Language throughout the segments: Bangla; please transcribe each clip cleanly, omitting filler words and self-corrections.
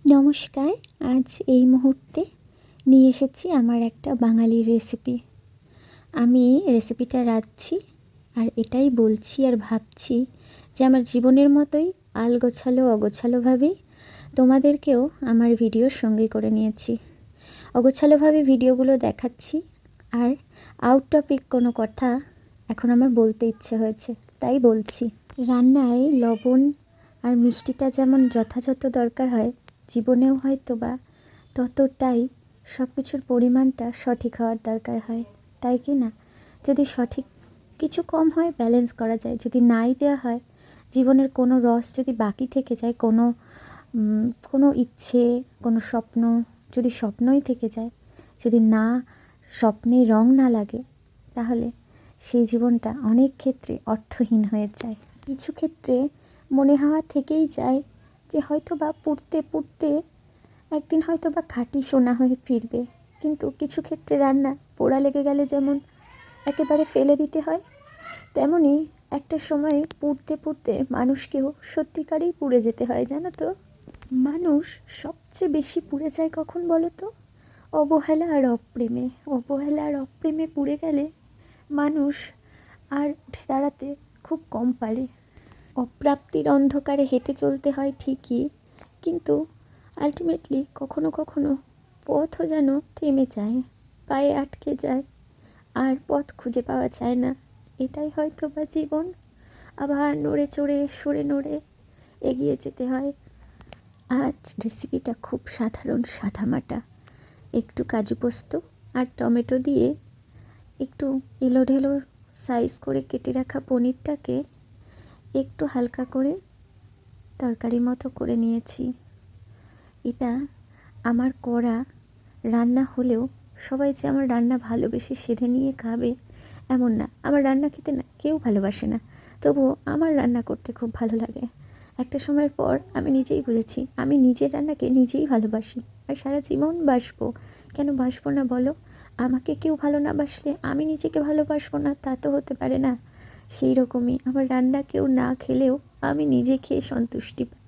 নমস্কার। আজ এই মুহূর্তে নিয়ে এসেছি আমার একটা বাঙালি রেসিপি। আমি রেসিপিটা রাঁধছি আর এটাই বলছি আর ভাবছি যে আমার জীবনের মতোই আলগোছালো অগোছালোভাবেই তোমাদেরকেও আমার ভিডিওর সঙ্গে করে নিয়েছি। অগোছালোভাবে ভিডিওগুলো দেখাচ্ছি আর আউট টপিক কোনো কথা এখন আমার বলতে ইচ্ছে হয়েছে তাই বলছি। রান্নায় লবণ আর মিষ্টিটা যেমন যথাযথ দরকার হয়, জীবনেও হয়তো বা ততটাই সব কিছুর পরিমাণটা সঠিক হওয়ার দরকার হয়, তাই কি না? যদি সঠিক কিছু কম হয় ব্যালেন্স করা যায়, যদি নাই দেওয়া হয় জীবনের কোনো রস যদি বাকি থেকে যায়, কোনো ইচ্ছে, কোনো স্বপ্ন যদি স্বপ্নই থেকে যায়, যদি না স্বপ্নে রং না লাগে, তাহলে সেই জীবনটা অনেক ক্ষেত্রে অর্থহীন হয়ে যায়। কিছু ক্ষেত্রে মনে হওয়া থেকেই যায় যে হয়তো বা পুড়তে পুড়তে একদিন হয়তো বা খাঁটি সোনা হয়ে ফিরবে, কিন্তু কিছু ক্ষেত্রে রান্না পোড়া লেগে গেলে যেমন একেবারে ফেলে দিতে হয়, তেমনি একটা সময়ে পুড়তে পুড়তে মানুষকেও সত্যিকারেই পুড়ে যেতে হয়, জানো তো? মানুষ সবচেয়ে বেশি পুড়ে যায় কখন বলো তো? অবহেলা আর অপ্রেমে। অবহেলা আর অপ্রেমে পুড়ে গেলে মানুষ আর উঠে দাঁড়াতে খুব কম পারে। অপ্রাপ্তির অন্ধকারে হেঁটে চলতে হয় ঠিকই, কিন্তু আলটিমেটলি কখনো কখনো পথও যেন থেমে যায়, পায়ে আটকে যায়, আর পথ খুঁজে পাওয়া যায় না। এটাই হয়তো বা জীবন। আবার নড়ে চড়ে সরে নড়ে এগিয়ে যেতে হয়। আজ রেসিপিটা খুব সাধারণ সাদামাটা। একটু কাজু পোস্ত আর টমেটো দিয়ে একটু এলোঢেলো সাইজ করে কেটে রাখা পনিরটাকে একটু হালকা করে তরকারি মতো করে নিয়েছি। এটা আমার করা রান্না হলেও সবাই যে আমার রান্না ভালোবেসে সেধে নিয়ে খাবে এমন না। আমার রান্না খেতে না কেউ ভালোবাসে না, তবুও আমার রান্না করতে খুব ভালো লাগে। একটা সময়ের পর আমি নিজেই বুঝেছি আমি নিজের রান্নাকে নিজেই ভালোবাসি, আর সারা জীবন বাসবো। কেন বাসবো না বলো? আমাকে কেউ ভালো না বাসলে আমি নিজেকে ভালোবাসবো না, তা তো হতে পারে না। সেই রকমই আমার রান্না কেউ না খেলেও আমি নিজে খেয়ে সন্তুষ্টি পাই।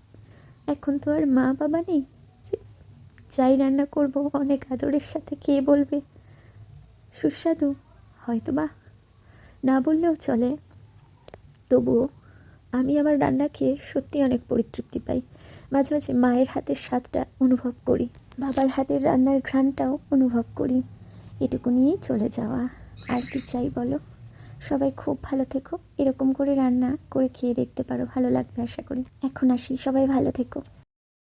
এখন তো আর মা বাবা নেই যে যাই রান্না করব অনেক আদরের সাথে খেয়ে বলবে সুস্বাদু, হয়তো বা না বললেও চলে, তবুও আমি আমার রান্না খেয়ে সত্যি অনেক পরিতৃপ্তি পাই। মাঝে মাঝে মায়ের হাতের স্বাদটা অনুভব করি, বাবার হাতের রান্নার ঘ্রাণটাও অনুভব করি। এটুকু নিয়েই চলে যাওয়া, আর কি চাই বলো? সবাই খুব ভালো থেকো, এরকম করে রান্না করে খেয়ে দেখতে পারো, ভালো লাগবে আশা করি। এখন আসি, সবাই ভালো থেকো।